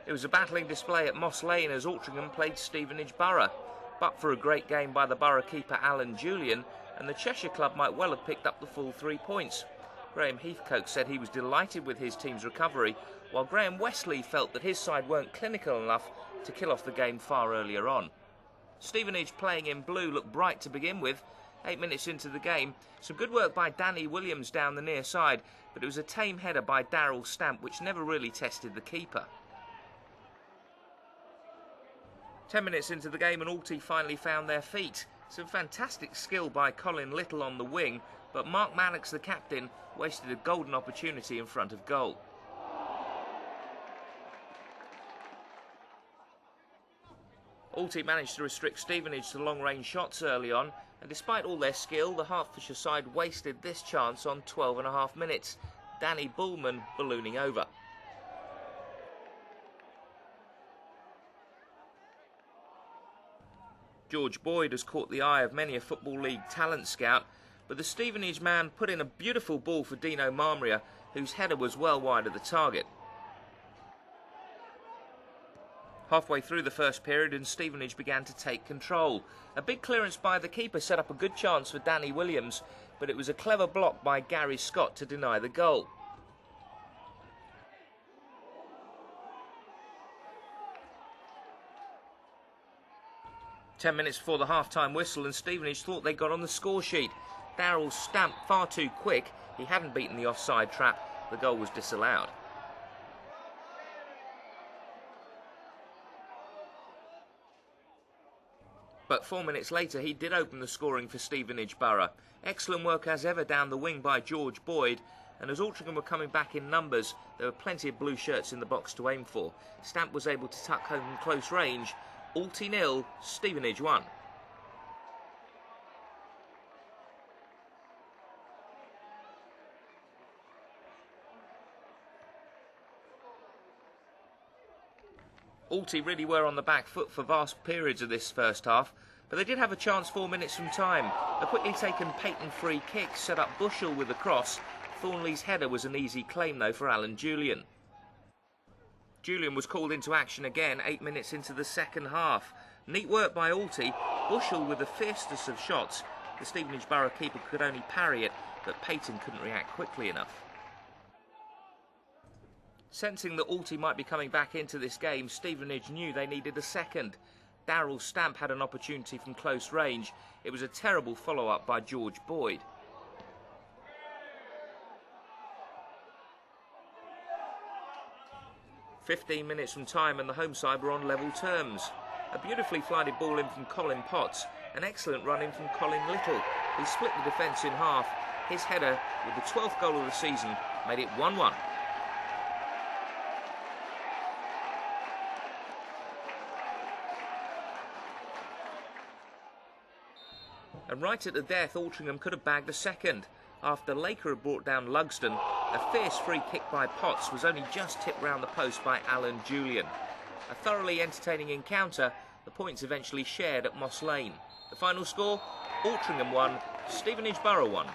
It was a battling display at Moss Lane as Altrincham played Stevenage Borough. But for a great game by the Borough keeper Alan Julian, and the Cheshire club might well have picked up the full 3 points. Graham Heathcote said he was delighted with his team's recovery, while Graham Wesley felt that his side weren't clinical enough to kill off the game far earlier on. Stevenage, playing in blue, looked bright to begin with. 8 minutes into the game, some good work by Danny Williams down the near side, but it was a tame header by Darryl Stamp which never really tested the keeper. 10 minutes into the game and Alty finally found their feet. Some fantastic skill by Colin Little on the wing, but Mark Mannix, the captain, wasted a golden opportunity in front of goal. Alty managed to restrict Stevenage to long-range shots early on, and despite all their skill, the Hertfordshire side wasted this chance on 12.5 minutes. Danny Bullman ballooning over. George Boyd has caught the eye of many a Football League talent scout, but the Stevenage man put in a beautiful ball for Dino Marmria, whose header was well wide of the target. Halfway through the first period and Stevenage began to take control. A big clearance by the keeper set up a good chance for Danny Williams, but it was a clever block by Gary Scott to deny the goal. Ten minutes before the half-time whistle and Stevenage thought they got on the score sheet. Darryl Stamp far too quick. He hadn't beaten the offside trap. The goal was disallowed. But 4 minutes later he did open the scoring for Stevenage Borough. Excellent work as ever down the wing by George Boyd, and as Altrincham were coming back in numbers, there were plenty of blue shirts in the box to aim for. Stamp was able to tuck home from close range. Alty 0, Stevenage 1. Alty really were on the back foot for vast periods of this first half, but they did have a chance 4 minutes from time. A quickly taken Peyton free kick set up Bushell with a cross. Thornley's header was an easy claim though for Alan Julian. Julian was called into action again 8 minutes into the second half. Neat work by Alty. Bushell with the fiercest of shots. The Stevenage Borough keeper could only parry it, but Peyton couldn't react quickly enough. Sensing that Alty might be coming back into this game, Stevenage knew they needed a second. Darryl Stamp had an opportunity from close range. It was a terrible follow-up by George Boyd. "15 minutes from time and the home side were on level terms. A beautifully flighted ball in from Colin Potts, an excellent run in from Colin Little. He split the defence in half. His header, with the 12th goal of the season, made it 1-1. And right at the death, Altrincham could have bagged a second. After Laker had brought down Lugsden, a fierce free kick by Potts was only just tipped round the post by Alan Julian. A thoroughly entertaining encounter, the points eventually shared at Moss Lane. The final score, Altrincham 1, Stevenage Borough 1.